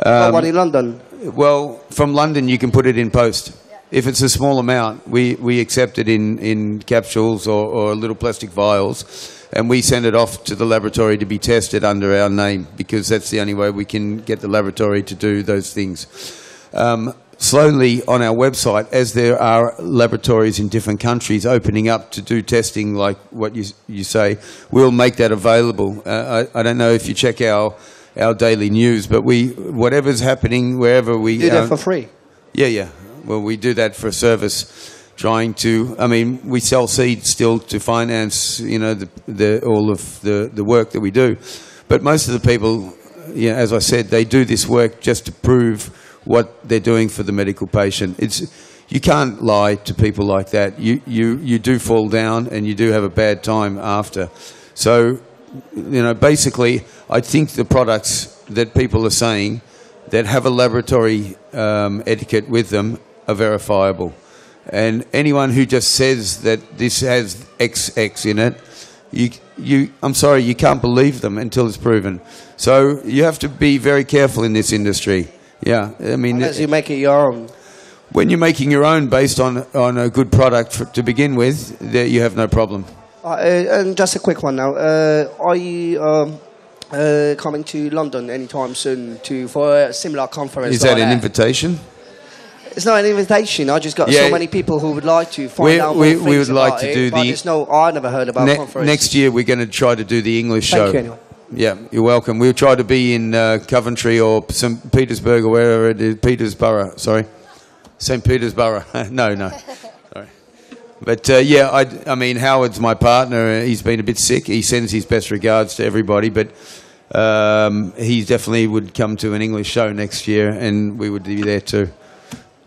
F: What in London?
A: Well, from London you can put it in post. Yeah. If it's a small amount, we accept it in capsules or little plastic vials, and we send it off to the laboratory to be tested under our name, because that's the only way we can get the laboratory to do those things. Slowly on our website, as there are laboratories in different countries opening up to do testing like what you say, we'll make that available. I don't know if you check our daily news, but whatever's happening wherever we
F: do that for free.
A: Yeah. Well, we do that for a service, trying to. I mean, we sell seeds still to finance, all of the work that we do. But most of the people, as I said, they do this work just to prove what they're doing for the medical patient. You can't lie to people like that. You do fall down and you do have a bad time after. So, basically, I think the products that people are saying that have a laboratory etiquette with them are verifiable. And anyone who just says that this has XX in it, I'm sorry, you can't believe them until it's proven. So you have to be very careful in this industry. Yeah, I mean,
F: unless you make it your own.
A: When you're making your own based on a good product to begin with, there you have no problem.
F: And just a quick one now. Are you coming to London anytime soon for a similar conference?
A: Is that an invitation?
F: It's not an invitation. I just got so many people who would like to find out more things
A: we would like
F: about
A: to
F: it,
A: do
F: but there's no. I never heard about conference.
A: Next year we're going to try to do the English show.
F: Thank you, anyway.
A: Yeah, you're welcome. We'll try to be in Coventry or St. Petersburg or wherever it is. Petersburg, sorry. St. Petersburg. No. Sorry. But yeah, I mean, Howard's my partner. He's been a bit sick. He sends his best regards to everybody, but he definitely would come to an English show next year, and we would be there to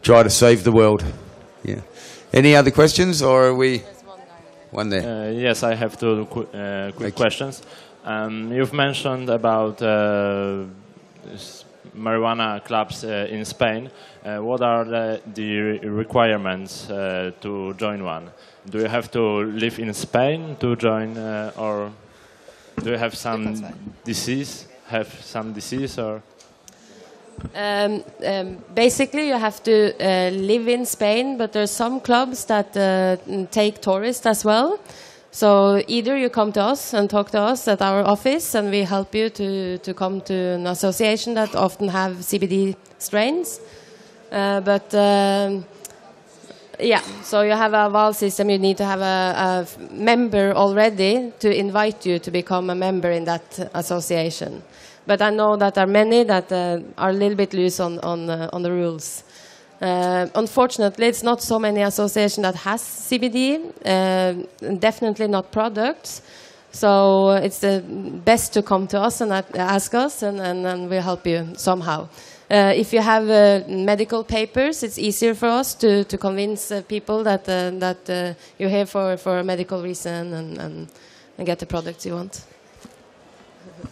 A: try to save the world. Yeah. Any other questions, or are we? One there.
G: Yes, I have two quick questions. You've mentioned about marijuana clubs in Spain. What are the requirements to join one? Do you have to live in Spain to join, or do you have some disease? Or?
E: Basically, you have to live in Spain, but there's some clubs that take tourists as well. So either you come to us and talk to us at our office, and we help you to come to an association that often have CBD strains. Yeah, so you have a VAL system. You need to have a member already to invite you to become a member in that association. But I know that there are many that are a little bit loose on the rules. Unfortunately, it's not so many associations that has CBD, definitely not products. So it's best to come to us and ask us, and we'll help you somehow. If you have medical papers, it's easier for us to convince people that you're here for a medical reason and get the products you want.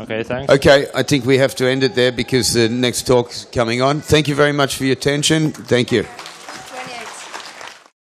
G: Okay, thanks.
A: Okay, I think we have to end it there because the next talk's coming on. Thank you very much for your attention. Thank you.